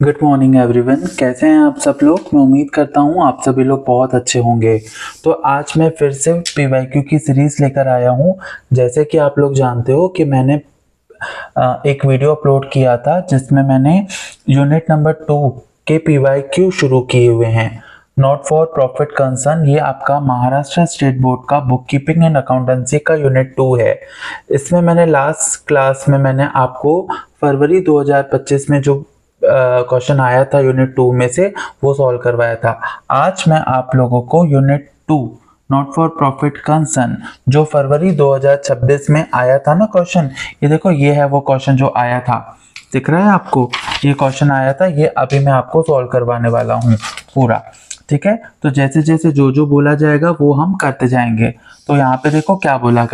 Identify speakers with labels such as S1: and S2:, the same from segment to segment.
S1: Good morning everyone. कैसे हैं आप सब लोग। मैं उम्मीद करता हूं आप सभी लोग बहुत अच्छे होंगे। तो आज मैं फिर से पीवाईक्यू की सीरीज़ लेकर आया हूं। जैसे कि आप लोग जानते हो कि मैंने एक वीडियो अपलोड किया था जिसमें मैंने यूनिट नंबर 2 के पीवाईक्यू शुरू किए हुए हैं। नॉट फॉर प्रॉफिट कंसर्न, ये आपका महाराष्ट्र स्टेट बोर्ड का बुक कीपिंग एंड अकाउंटेंसी का यूनिट 2 है। इसमें मैंने लास्ट क्लास में मैंने आपको फरवरी 2025 में जो क्वेश्चन आया था यूनिट 2 में से वो सॉल्व करवाया था। आज मैं आप लोगों को unit 2 not for profit concern जो फरवरी 2026 में आया था ना क्वेश्चन, ये देखो ये है वो क्वेश्चन जो आया था। दिख रहा है आपको, ये क्वेश्चन आया था, ये अभी मैं आपको सॉल्व करवाने वाला हूँ पूरा। ठीक है, तो जैसे जैसे जो जो बोला जाएगा वो हम करते जाएंगे। तो यहाँ पे देखो क्या बोला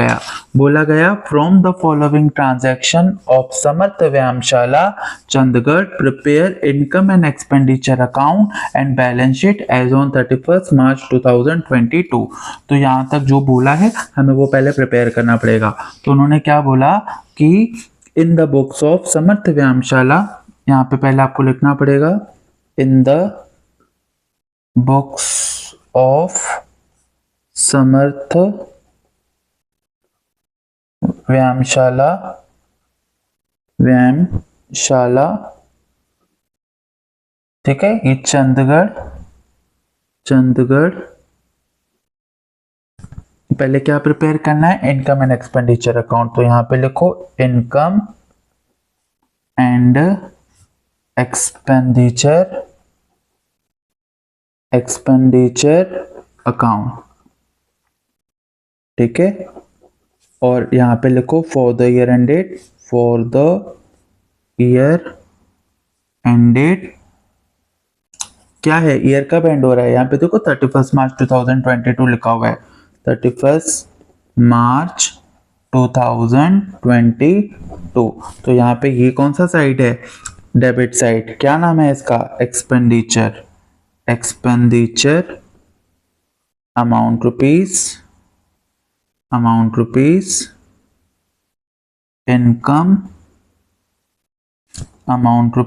S1: गया from the following transaction of Samarth Vyayamshala Chandigarh prepare income and expenditure account and balance sheet as on 31 March 2022। तो यहाँ तक जो बोला है हमें वो पहले प्रिपेयर करना पड़ेगा। तो उन्होंने क्या बोला कि in the books of Samarth व्यायामशाला, यहाँ पे पहले आपको लिखना पड़ेगा in the books of Samarth व्यायामशाला ठीक है, ये चंडीगढ़ पहले क्या प्रिपेयर करना है, इनकम एंड एक्सपेंडिचर अकाउंट। तो यहाँ पे लिखो इनकम एंड एक्सपेंडिचर अकाउंट, ठीक है। और यहाँ पे लिखो फॉर द ईयर एंडेड, क्या है, ईयर कब एंड हो रहा है, यहाँ पे देखो 31 मार्च 2022 लिखा हुआ है, 31 मार्च 2022। तो यहाँ पे ये कौन सा साइड है, डेबिट साइड। क्या नाम है इसका, expenditure amount rupees, income amount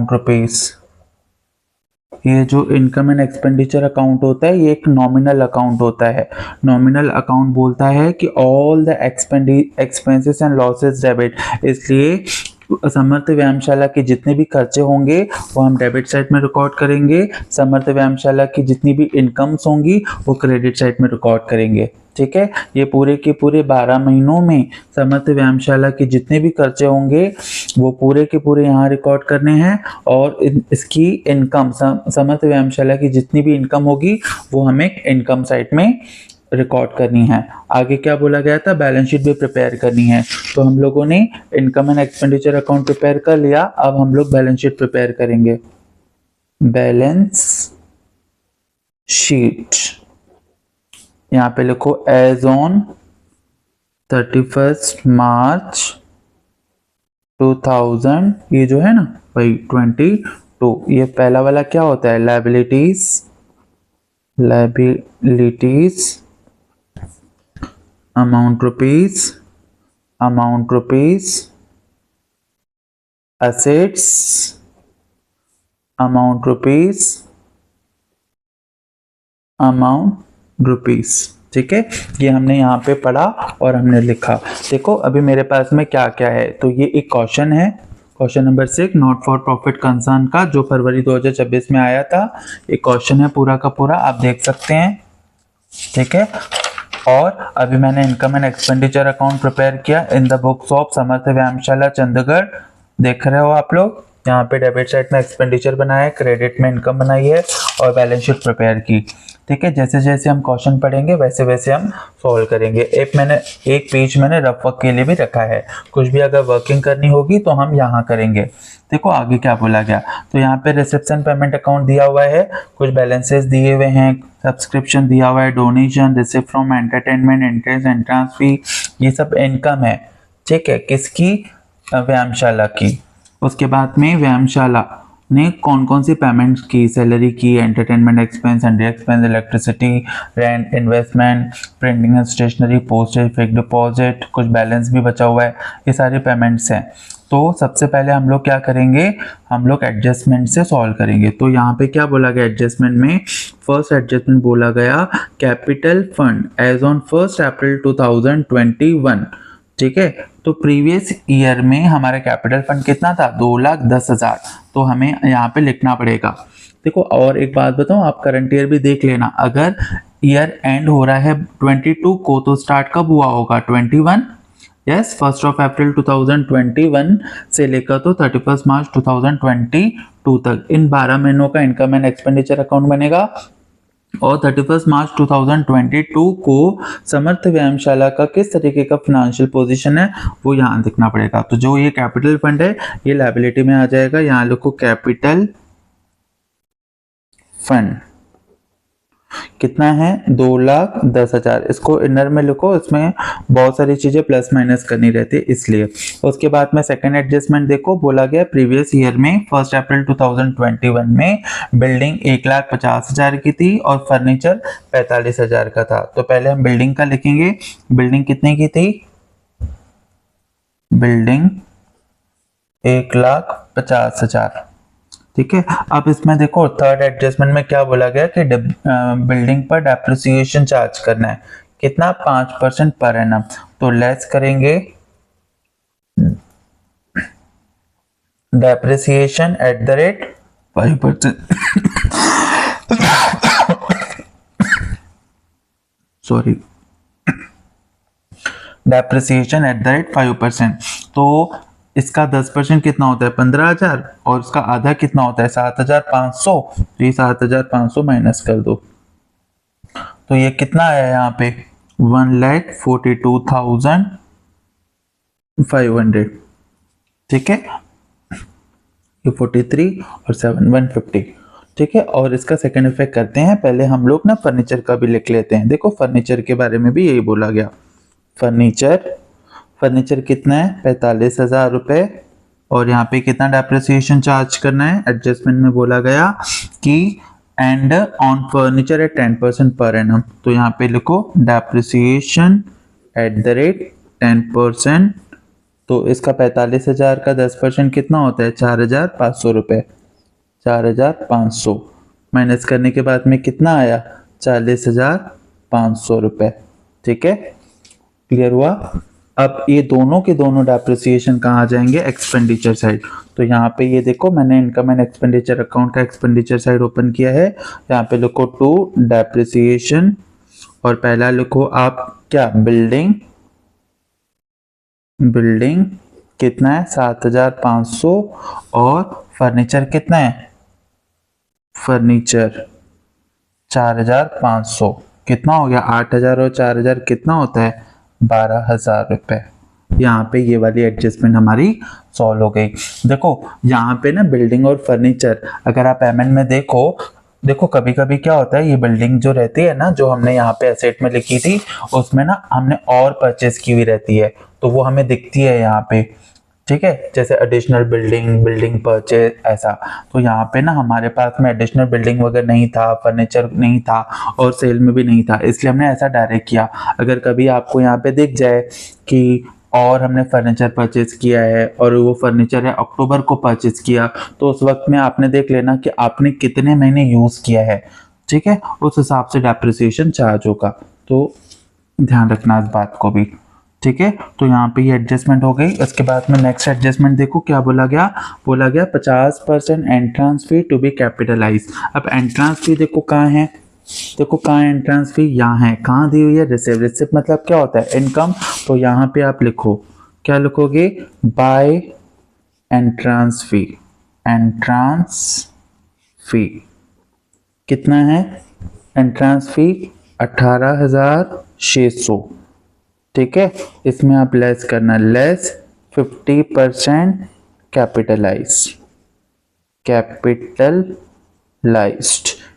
S1: rupees. ये जो इनकम एंड एक्सपेंडिचर अकाउंट होता है ये एक नॉमिनल अकाउंट होता है। नॉमिनल अकाउंट बोलता है कि all the expenses and losses debit, इसलिए समर्थ व्यायामशाला के जितने भी खर्चे होंगे वो हम डेबिट साइड में रिकॉर्ड करेंगे। समर्थ व्यायामशाला की जितनी भी इनकम्स होंगी वो क्रेडिट साइड में रिकॉर्ड करेंगे। ठीक है, ये पूरे के पूरे 12 महीनों में समर्थ व्यायामशाला के जितने भी खर्चे होंगे वो पूरे के पूरे यहाँ रिकॉर्ड करने हैं। और इसकी इनकम, समर्थ व्यायामशाला की जितनी भी इनकम होगी वो हमें इनकम साइड में रिकॉर्ड करनी है। आगे क्या बोला गया था, बैलेंस शीट भी प्रिपेयर करनी है। तो हम लोगों ने income and expenditure account prepare कर लिया, अब हम लोग बैलेंस शीट प्रिपेयर करेंगे। बैलेंस शीट यहाँ पे लिखो एज ऑन 31 मार्च 2000, ये जो है ना भाई 22, ये पहला वाला क्या होता है, liabilities amount rupees, assets amount rupees. ठीक है, ये हमने यहाँ पे पढ़ा और हमने लिखा। देखो अभी मेरे पास में क्या क्या है, तो ये एक क्वेश्चन है, question number 6 not for profit concern का, जो फरवरी 2026 में आया था। एक क्वेश्चन है पूरा का पूरा, आप देख सकते हैं। ठीक है, और अभी मैंने income and expenditure account prepare किया in the books of Samarth Vyayamshala Chandigarh. देख रहे हो आप लोग, यहाँ पे डेबिट साइड में एक्सपेंडिचर बनाया है, क्रेडिट में इनकम बनाई है और बैलेंस शीट प्रिपेयर की। ठीक है, जैसे जैसे हम क्वेश्चन पढ़ेंगे वैसे वैसे हम सॉल्व करेंगे। एक पेज मैंने रफ वर्क के लिए भी रखा है, कुछ भी अगर वर्किंग करनी होगी तो हम यहाँ करेंगे। देखो आगे क्या बोला गया, तो यहाँ पे रिसेप्शन पेमेंट अकाउंट दिया हुआ है, कुछ बैलेंसेस दिए हुए हैं, सब्सक्रिप्शन दिया हुआ है, donation, receipt from entertainment, interest, entrance fee, ये सब इनकम है। ठीक है, किसकी, व्यायामशाला की। उसके बाद में व्यायामशाला ने कौन कौन सी पेमेंट्स की, सैलरी की, entertainment expense, sundry expense, electricity, rent, investment, printing and stationery, postage, fixed deposit, कुछ बैलेंस भी बचा हुआ है, ये सारी पेमेंट्स हैं। तो सबसे पहले हम लोग क्या करेंगे, हम लोग एडजस्टमेंट से सॉल्व करेंगे। तो यहाँ पे क्या बोला गया एडजस्टमेंट में, फर्स्ट एडजस्टमेंट बोला गया कैपिटल फंड एज ऑन 1 अप्रैल 2021। ठीक है, तो प्रीवियस ईयर में हमारा कैपिटल फंड कितना था, 2,10,000। तो हमें यहाँ पे लिखना पड़ेगा। देखो और एक बात बताऊं, आप करंट ईयर भी देख लेना, अगर ईयर एंड हो रहा है 22 को तो स्टार्ट कब हुआ होगा, 21। यस, 1 अप्रैल 2021 से लेकर तो 31 मार्च 2022 तक इन 12 महीनों का इनकम एंड एक्सपेंडिचर अकाउंट बनेगा। और 31 मार्च 2022 को समर्थ व्यायामशाला का किस तरीके का फाइनेंशियल पोजीशन है वो यहाँ दिखना पड़ेगा। तो जो ये कैपिटल फंड है ये लायबिलिटी में आ जाएगा, यहाँ लिखो कैपिटल फंड कितना है, 2,10,000। इसको इनर में लिखो, इसमें बहुत सारी चीजें प्लस माइनस करनी रहती है इसलिए। उसके बाद में सेकंड एडजस्टमेंट देखो, बोला गया प्रीवियस ईयर में 1 अप्रैल 2021 में बिल्डिंग 1,50,000 की थी और फर्नीचर 45,000 का था। तो पहले हम बिल्डिंग का लिखेंगे, बिल्डिंग कितने की थी, बिल्डिंग 1,50,000। ठीक है, अब इसमें देखो थर्ड एडजस्टमेंट में क्या बोला गया कि बिल्डिंग पर डेप्रिसिएशन चार्ज करना है, कितना, 5% पर एनम। तो लेस करेंगे depreciation at the rate 5%। Sorry, depreciation at the rate 5%। तो इसका 10% कितना होता है, 15,000, और इसका आधा कितना होता है, 7,500। तो ये 7,500 माइनस कर दो, तो ये कितना आया यहाँ पे, 1,42,500। ठीक है, ये 43 और 7 150। ठीक है, और इसका सेकंड इफेक्ट करते हैं। पहले हम लोग ना फर्नीचर का भी लिख लेते हैं। देखो फर्नीचर के बारे में भी यही बोला गया, फर्नीचर कितना है, 45,000 रुपए। और यहाँ पे कितना डेप्रिसिएशन चार्ज करना है, एडजस्टमेंट में बोला गया कि and on furniture eight 10% per annum. तो यहाँ पे लिखो डेप्रिसिएशन एट द रेट 10%। तो इसका 45,000 का 10% कितना होता है, 4,500 रुपये। 4,500 माइनस करने के बाद में कितना आया, 40,500 रुपये। ठीक है, क्लियर हुआ। अब ये दोनों के दोनों डेप्रिसिएशन कहाँ आ जाएंगे, एक्सपेंडिचर साइड। तो यहाँ पे ये देखो मैंने इनकम एंड एक्सपेंडिचर अकाउंट का एक्सपेंडिचर साइड ओपन किया है। यहाँ पे लिखो टू डेप्रिसिएशन, और पहला लिखो आप क्या, बिल्डिंग कितना है, 7,500। और फर्नीचर कितना है, फर्नीचर 4,500। कितना हो गया, 8,000 और 4,000 कितना होता है, 12,000 रुपये। यहाँ पे ये वाली एडजस्टमेंट हमारी सॉल्व हो गई। देखो यहाँ पे ना बिल्डिंग और फर्नीचर, अगर आप एमएन में देखो कभी कभी क्या होता है, ये बिल्डिंग जो रहती है ना, जो हमने यहाँ पे एसेट में लिखी थी, उसमें ना हमने और परचेज की हुई रहती है, तो वो हमें दिखती है यहाँ पे। ठीक है, जैसे एडिशनल बिल्डिंग परचेज ऐसा। तो यहाँ पे ना हमारे पास में एडिशनल बिल्डिंग वगैरह नहीं था, फर्नीचर नहीं था, और सेल में भी नहीं था, इसलिए हमने ऐसा डायरेक्ट किया। अगर कभी आपको यहाँ पे दिख जाए कि और हमने फर्नीचर परचेज किया है और वो फर्नीचर है अक्टूबर को परचेज किया, तो उस वक्त में आपने देख लेना कि आपने कितने महीने यूज़ किया है। ठीक है, उस हिसाब से डेप्रिसिएशन चार्ज होगा, तो ध्यान रखना इस बात को भी। ठीक है, तो यहाँ पे ये एडजस्टमेंट हो गई। उसके बाद में नेक्स्ट एडजस्टमेंट देखो क्या बोला गया, 50% entrance fee to be capitalize. अब एंट्रेंस फी देखो कहाँ है, देखो कहाँ है एंट्रेंस फी, यहाँ है। कहाँ दी हुई है, रिसिव। रिसिव मतलब क्या होता है, इनकम। तो यहाँ पे आप लिखो, क्या लिखोगे, bye entrance fee. Entrance fee कितना है, एंट्रेंस फी 18,600। ठीक है, इसमें आप लेस करना, लेस 50% कैपिटलाइज्ड।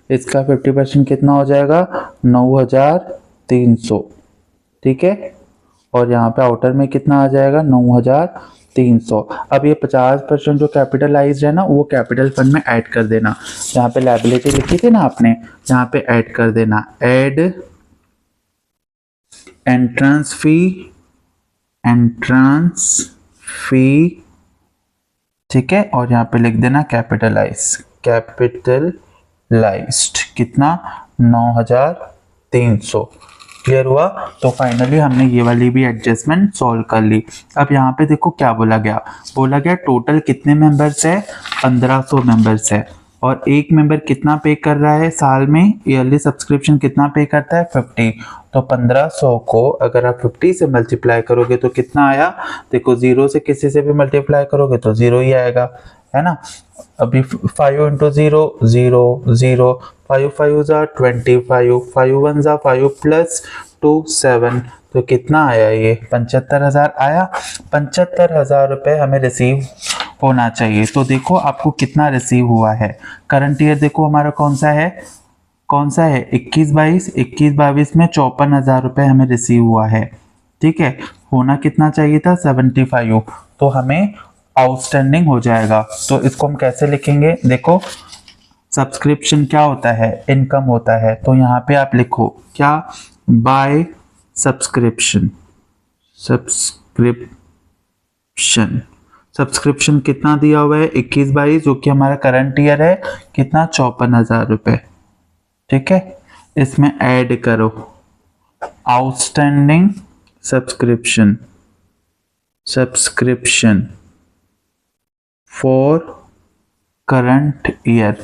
S1: इसका 50% कितना हो जाएगा, 9,300। ठीक है, और यहाँ पे आउटर में कितना आ जाएगा, 9,300। अब ये 50% जो कैपिटलाइज्ड है ना, वो कैपिटल फंड में ऐड कर देना। जहाँ पे लायबिलिटी लिखी थी ना आपने, यहाँ पे ऐड कर देना, ऐड एंट्रेंस फी ठीक है, और यहाँ पे लिख देना कैपिटलाइज्ड कितना 9300। क्लियर हुआ। तो फाइनली हमने ये वाली भी एडजस्टमेंट सॉल्व कर ली। अब यहाँ पे देखो क्या बोला गया टोटल कितने मेंबर्स है, 1500 मेंबर्स है, और एक मेंबर कितना पे कर रहा है साल में, ईयरली सब्सक्रिप्शन कितना पे करता है 50। तो 1500 को अगर आप 50 से मल्टीप्लाई करोगे तो कितना आया, देखो 0 से किसी से भी मल्टीप्लाई करोगे तो 0 ही आएगा, है ना। अभी 5 इंटू 0 0 0, 5 5 ज़ा 25, 5 1 ज़ा 5 प्लस 2 7, तो कितना आया ये 75,000 आया। 75,000 रुपये हमें रिसीव होना चाहिए। तो देखो आपको कितना रिसीव हुआ है। करंट ईयर देखो हमारा कौन सा है 21-22, 21-22 में 54,000 रुपये हमें रिसीव हुआ है। ठीक है, होना कितना चाहिए था 75, तो हमें आउटस्टैंडिंग हो जाएगा। तो इसको हम कैसे लिखेंगे, देखो सब्सक्रिप्शन क्या होता है, इनकम होता है, तो यहाँ पे आप लिखो क्या, बाय सब्सक्रिप्शन कितना दिया हुआ है 21-22, जो कि हमारा करंट ईयर है, कितना 54,000 रुपये। ठीक है, इसमें ऐड करो outstanding subscription for current year.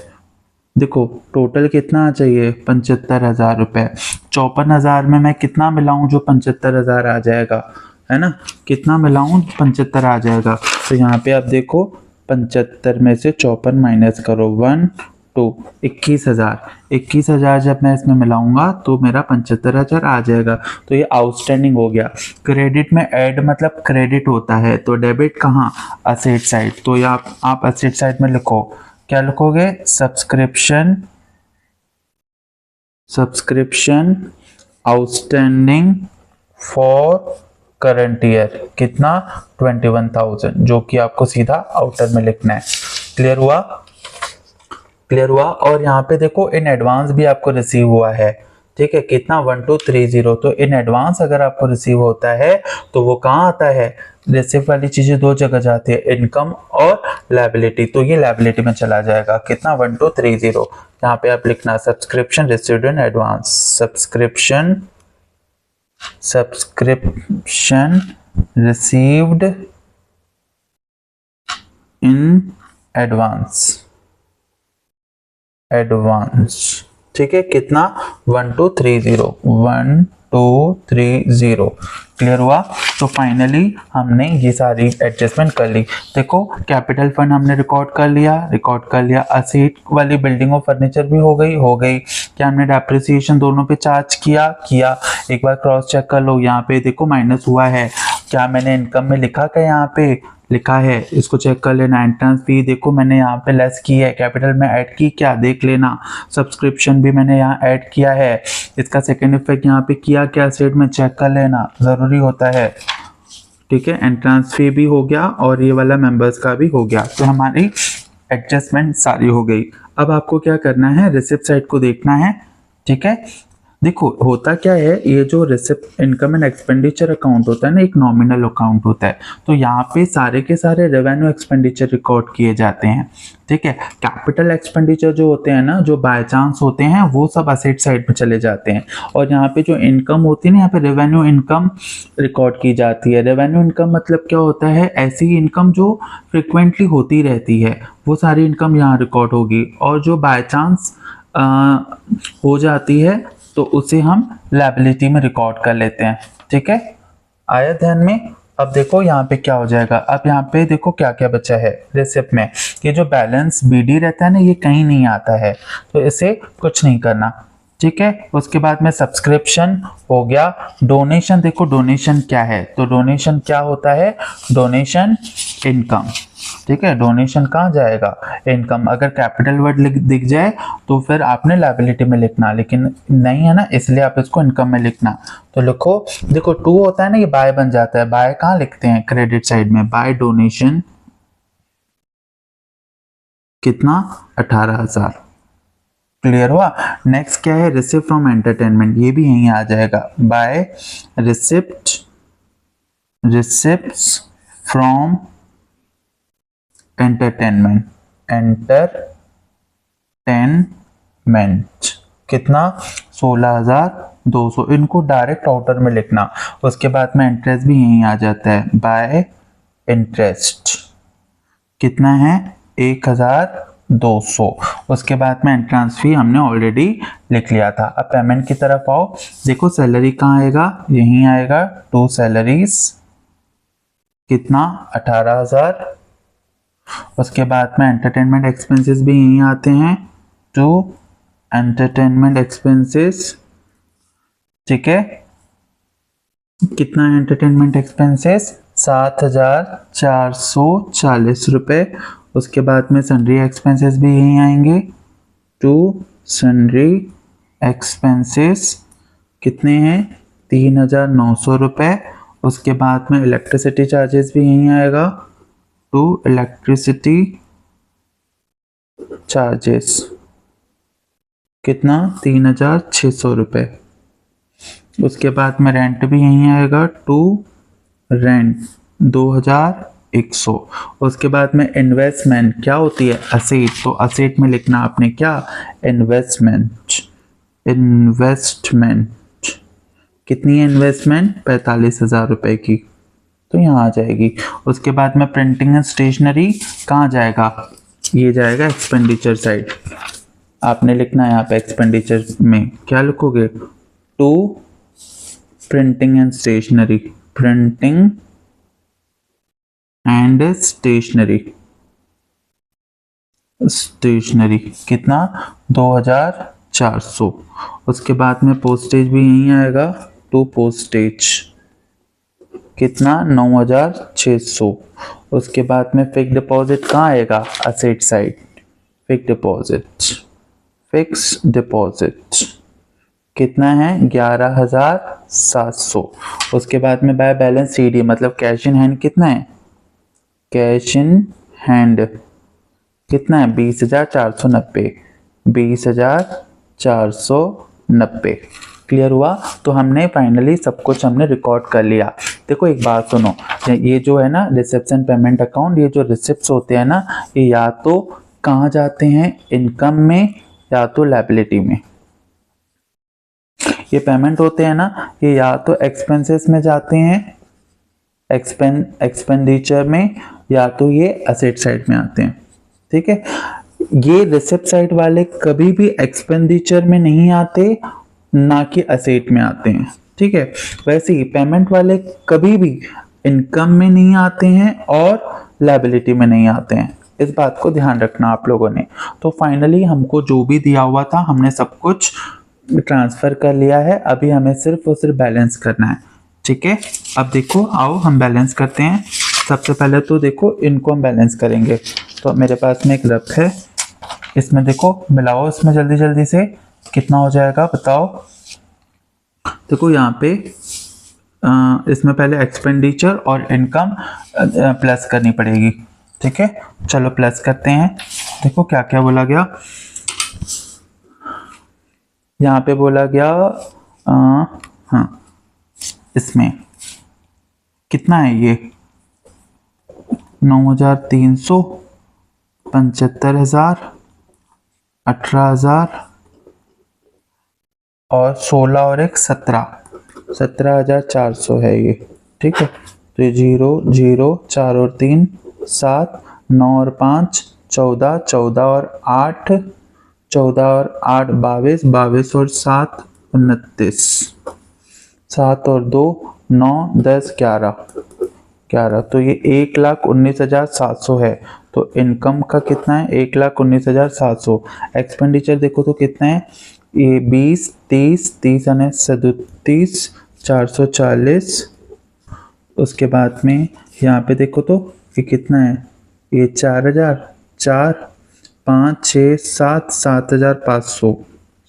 S1: देखो टोटल कितना चाहिए 75,000 रुपये, 54,000 में मैं कितना मिलाऊं जो 75,000 आ जाएगा, है ना, कितना मिलाऊं 75 आ जाएगा। तो यहाँ पे आप देखो 75 में से 54 माइनस करो 1 2, 21,000 जब मैं इसमें मिलाऊंगा तो मेरा 75,000 आ जाएगा। तो ये आउटस्टैंडिंग हो गया। क्रेडिट में ऐड मतलब क्रेडिट होता है, तो डेबिट कहाँ, असेट साइड, तो ये आप असेट साइड में लिखो, क्या लिखोगे, subscription outstanding for current year कितना 21,000, जो कि आपको सीधा आउटर में लिखना है। क्लियर हुआ। और यहाँ पे देखो इन एडवांस भी आपको रिसीव हुआ है, ठीक है, कितना 1230। तो इन एडवांस अगर आपको रिसीव होता है तो वो कहाँ आता है, रिसीव वाली चीजें दो जगह जाती है, इनकम और लायबिलिटी, तो ये लायबिलिटी में चला जाएगा, कितना 1230। यहाँ पे आप लिखना subscription received in advance, subscription received in advance, ठीक है, कितना 1230। क्लियर हुआ। तो फाइनली हमने ये सारी एडजस्टमेंट कर ली। देखो कैपिटल फंड हमने रिकॉर्ड कर लिया, असेट वाली बिल्डिंग और फर्नीचर भी हो गई। क्या हमने डेप्रिसिएशन दोनों पे चार्ज किया। एक बार क्रॉस चेक कर लो, यहाँ पे देखो माइनस हुआ है, क्या मैंने इनकम में लिखा, क्या यहाँ पे लिखा है, इसको चेक कर लेना। एंट्रेंस फी देखो मैंने यहाँ पे लेस की है, कैपिटल में ऐड की, क्या देख लेना। सब्सक्रिप्शन भी मैंने यहाँ ऐड किया है, इसका सेकंड इफेक्ट यहाँ पे किया, क्या स्टेट में चेक कर लेना, ज़रूरी होता है। ठीक है, एंट्रेंस फी भी हो गया और ये वाला मेंबर्स का भी हो गया। तो हमारी एडजस्टमेंट सारी हो गई। अब आपको क्या करना है, रिसिप्ट साइड को देखना है। ठीक है, देखो होता क्या है, ये जो receipt income and expenditure account होता है ना, एक नॉमिनल अकाउंट होता है, तो यहाँ पे सारे के सारे रेवेन्यू एक्सपेंडिचर रिकॉर्ड किए जाते हैं। ठीक है, कैपिटल एक्सपेंडिचर जो होते हैं ना, जो बाय चांस होते हैं, वो सब असेट साइड में चले जाते हैं। और यहाँ पे जो इनकम होती है ना, यहाँ पे रेवेन्यू इनकम रिकॉर्ड की जाती है। रेवेन्यू इनकम मतलब क्या होता है, ऐसी इनकम जो फ्रिक्वेंटली होती रहती है, वो सारी इनकम यहाँ रिकॉर्ड होगी। और जो बाय चांस हो जाती है तो उसे हम लायबिलिटी में रिकॉर्ड कर लेते हैं। ठीक है, आया ध्यान में। अब देखो यहाँ पे क्या हो जाएगा, अब यहाँ पे देखो क्या क्या बचा है रिसिप्ट में। ये जो बैलेंस बीडी रहता है ना, ये कहीं नहीं आता है, तो इसे कुछ नहीं करना। ठीक है, उसके बाद में सब्सक्रिप्शन हो गया। डोनेशन, देखो डोनेशन क्या है, तो डोनेशन क्या होता है, डोनेशन इनकम। ठीक है, डोनेशन कहाँ जाएगा, इनकम। अगर कैपिटल वर्ड दिख जाए तो फिर आपने लायबिलिटी में लिखना, लेकिन नहीं है ना, इसलिए आप इसको इनकम में लिखना। तो लिखो, देखो 2 होता है ना, ये बाय बन जाता है। बाय कहाँ लिखते हैं, क्रेडिट साइड में, बाय डोनेशन कितना 18,000। क्लियर हुआ। नेक्स्ट क्या है, रिसिप्ट फ्रॉम एंटरटेनमेंट, ये भी यहीं आ जाएगा, by receipts from entertainment, entertainment कितना 16,200। इनको डायरेक्ट आउटर में लिखना। उसके बाद में इंटरेस्ट भी यहीं आ जाता है, बाय इंटरेस्ट कितना है 1,200। उसके बाद में एंट्रेंस फी हमने ऑलरेडी लिख लिया था। अब पेमेंट की तरफ आओ। देखो सैलरी कहाँ आएगा, यहीं आएगा, टू सैलरीज कितना 18,000। उसके बाद में एंटरटेनमेंट एक्सपेंसेस भी यहीं आते हैं, टू एंटरटेनमेंट एक्सपेंसेस, ठीक है। कितना है एंटरटेनमेंट एक्सपेंसेस 7,440 रुपये। उसके बाद में सन्ड्री एक्सपेंसेस भी यहीं आएंगे, टू सन्ड्री एक्सपेंसेस कितने हैं 3,900 रुपये। उसके बाद में इलेक्ट्रिसिटी चार्जेस भी यहीं आएगा, टू इलेक्ट्रिसिटी चार्जेस कितना 3,600 रुपये। उसके बाद में रेंट भी यहीं आएगा, टू रेंट 2,100। उसके बाद में इन्वेस्टमेंट क्या होती है, असेट, तो असेट में लिखना आपने क्या इन्वेस्टमेंट। इन्वेस्टमेंट कितनी है इन्वेस्टमेंट 45,000 रुपये की, तो यहाँ आ जाएगी। उसके बाद में प्रिंटिंग एंड स्टेशनरी कहाँ जाएगा, ये जाएगा एक्सपेंडिचर साइड। आपने लिखना है यहाँ पे एक्सपेंडिचर में क्या लिखोगे, to printing and stationery, printing and stationery, stationery कितना 2,400। उसके बाद में पोस्टेज भी यहीं आएगा, टू पोस्टेज कितना 9,600। उसके बाद में फिक्स डिपॉजिट कहाँ आएगा, asset side, fix deposit, fix deposit कितना है 11,700। उसके बाद में बाय बैलेंस सीडी मतलब कैश इन हैंड कितना है, कैश इन हैंड कितना है 20,490, 20,490। क्लियर हुआ। तो हमने फाइनली सब कुछ हमने रिकॉर्ड कर लिया। देखो एक बात सुनो, ये जो है ना रिसेप्शन पेमेंट अकाउंट, ये जो रिसिप्ट्स होते हैं ना, ये या तो कहाँ जाते हैं, इनकम में या तो लायबिलिटी में। ये पेमेंट होते हैं ना, ये या तो एक्सपेंसेस में जाते हैं, एक्सपेंडिचर में, या तो ये असेट साइड में आते हैं, ठीक है। ये रिसिप्ट साइड वाले कभी भी एक्सपेंडिचर में नहीं आते, ना कि असेट में आते हैं, ठीक है। वैसे ही पेमेंट वाले कभी भी इनकम में नहीं आते हैं और लायबिलिटी में नहीं आते हैं। इस बात को ध्यान रखना आप लोगों ने। तो फाइनली हमको जो भी दिया हुआ था हमने सब कुछ ट्रांसफ़र कर लिया है। अभी हमें सिर्फ और सिर्फ बैलेंस करना है, ठीक है। अब देखो आओ हम बैलेंस करते हैं। सबसे पहले तो देखो इनको हम बैलेंस करेंगे। तो मेरे पास में एक रफ है, इसमें देखो मिलाओ, इसमें जल्दी जल्दी से कितना हो जाएगा बताओ। देखो यहाँ पे इसमें पहले एक्सपेंडिचर और इनकम प्लस करनी पड़ेगी, ठीक है। चलो प्लस करते हैं। देखो क्या क्या बोला गया, यहाँ पे बोला गया हाँ, इसमें कितना है ये 9,300, 75,000, 18,000 और 16 और एक 17,400 है ये, ठीक है। तो ये 0 0 4 और 3 7, 9 और 5 14, 14 और 8 14 और 8 22, 22 और 7 29, 7 और 2 9 10 11 11। तो ये 1,19,700 है। तो इनकम का कितना है 1,19,700। एक्सपेंडिचर देखो तो कितना है ये 20 30 30 यानी 37 440। उसके बाद में यहाँ पे देखो तो ये कितना है, ये 4,000 4 5 6 7 7,500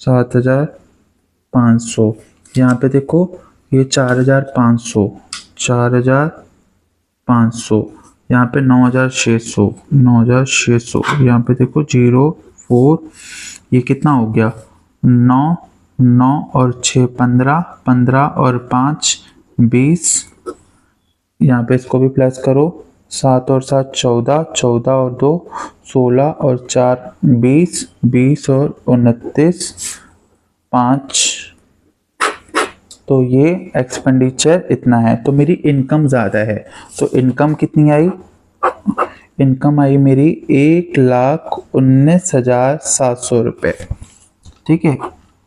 S1: 7,500। यहाँ पे देखो ये 4,500 4,500। यहाँ पे 9,600 9,600। यहाँ पे देखो 0 4, ये कितना हो गया 9 9 और 6 15 15 और 5 20। यहाँ पे इसको भी प्लस करो 7 और 7 14, 14 और 2 16 और 4 20, 20 और 29 5। तो ये एक्सपेंडिचर इतना है। तो मेरी इनकम ज़्यादा है, तो इनकम कितनी आई? इनकम आई मेरी 1,19,700 रुपये। ठीक है,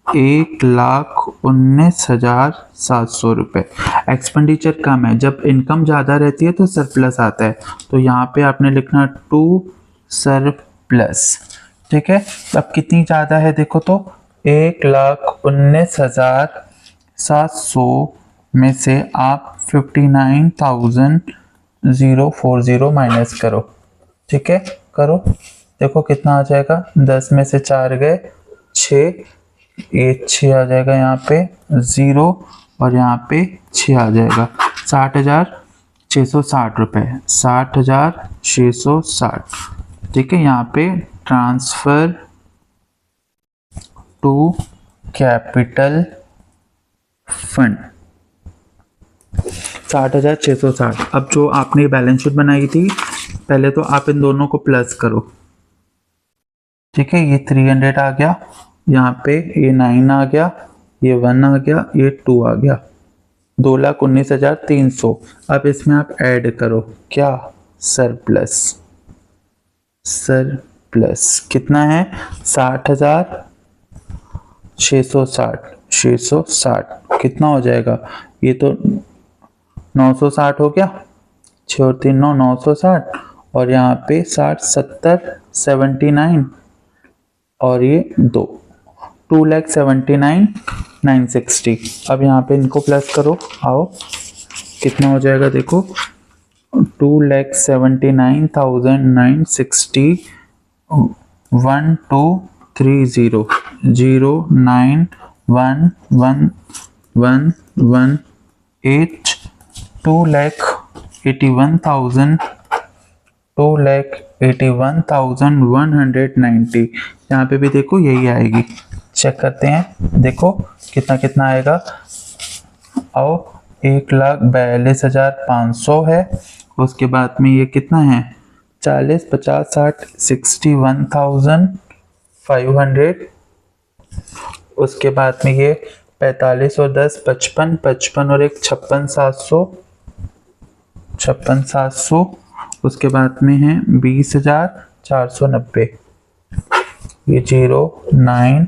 S1: 1,19,700 रुपये। एक्सपेंडिचर कम है, जब इनकम ज़्यादा रहती है तो सरप्लस आता है। तो यहाँ पे आपने लिखना टू सरप्लस। ठीक है, अब कितनी ज़्यादा है देखो तो 1,19,700 में से आप 59,040 माइनस करो। ठीक है, करो, देखो कितना आ जाएगा। 10 में से 4 गए 6, ये 6 आ जाएगा, यहाँ पे 0 और यहाँ पे 6 आ जाएगा। 60,660 रुपये, 60,660। ठीक है, यहाँ पे ट्रांसफर टू कैपिटल फंड 60,660। अब जो आपने बैलेंस शीट बनाई थी, पहले तो आप इन दोनों को प्लस करो। ठीक है, ये 300 आ गया, यहाँ पे ये 9 आ गया, ये 1 आ गया, ये 2 आ गया, 2,19,300। अब इसमें आप ऐड करो क्या? सरप्लस। सरप्लस कितना है? 60,660 कितना हो जाएगा? ये तो 960 हो गया, 6 और 3 9, 960 और यहाँ पे 60 70 79 और ये 2,79,960। अब यहाँ पे इनको प्लस करो, आओ कितना हो जाएगा देखो, 2,79,960 1230 0911118 2,81,190। यहाँ पे भी देखो यही आएगी, चेक करते हैं, देखो कितना कितना आएगा। आओ 1,42,500 है, उसके बाद में ये कितना है? 40 50 60 61,500। उसके बाद में ये 45 और 10 55, 55 और 1 56,700, 56,700। उसके बाद में है 20,490। ये 0 9,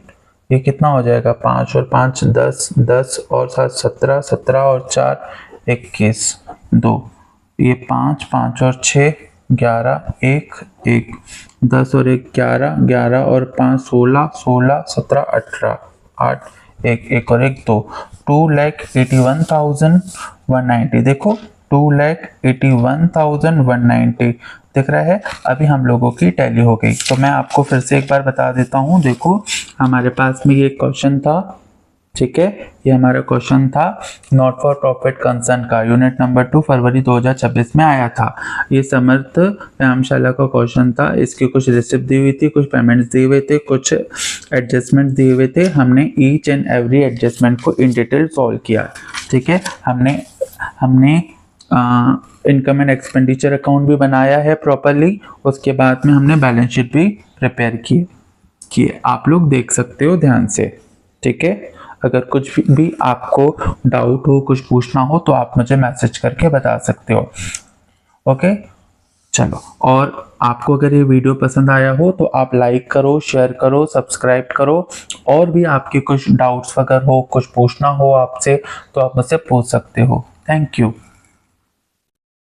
S1: ये कितना हो जाएगा? 5 और 5 10, 10 और 7 17, 17 और 4 21 2, ये 5 5 और 6 11 1 1, 10 और 1 11, 11 और 5 16, 16 17 18 8 1 1 और 1 2, 2,81,190। देखो 2,81,190 दिख रहा है। अभी हम लोगों की टैली हो गई। तो मैं आपको फिर से एक बार बता देता हूँ। देखो हमारे पास में ये क्वेश्चन था, ठीक है, ये हमारा क्वेश्चन था नॉट फॉर प्रॉफिट कंसर्न का, यूनिट नंबर 2 फरवरी 2026 में आया था। ये समर्थ व्यायामशाला का क्वेश्चन था। इसकी कुछ रिसिप्ट दी हुई थी, कुछ पेमेंट्स दिए हुए थे, कुछ एडजस्टमेंट दिए हुए थे। हमने ईच एंड एवरी एडजस्टमेंट को इन डिटेल सॉल्व किया। ठीक है, हमने इनकम एंड एक्सपेंडिचर अकाउंट भी बनाया है प्रॉपरली। उसके बाद में हमने बैलेंस शीट भी प्रिपेयर किए। आप लोग देख सकते हो ध्यान से। ठीक है, अगर कुछ भी आपको डाउट हो, कुछ पूछना हो तो आप मुझे मैसेज करके बता सकते हो। ओके, चलो। और आपको अगर ये वीडियो पसंद आया हो तो आप लाइक करो, शेयर करो, सब्सक्राइब करो। और भी आपके कुछ डाउट्स अगर हो, कुछ पूछना हो आपसे तो आप मुझसे पूछ सकते हो। Thank you.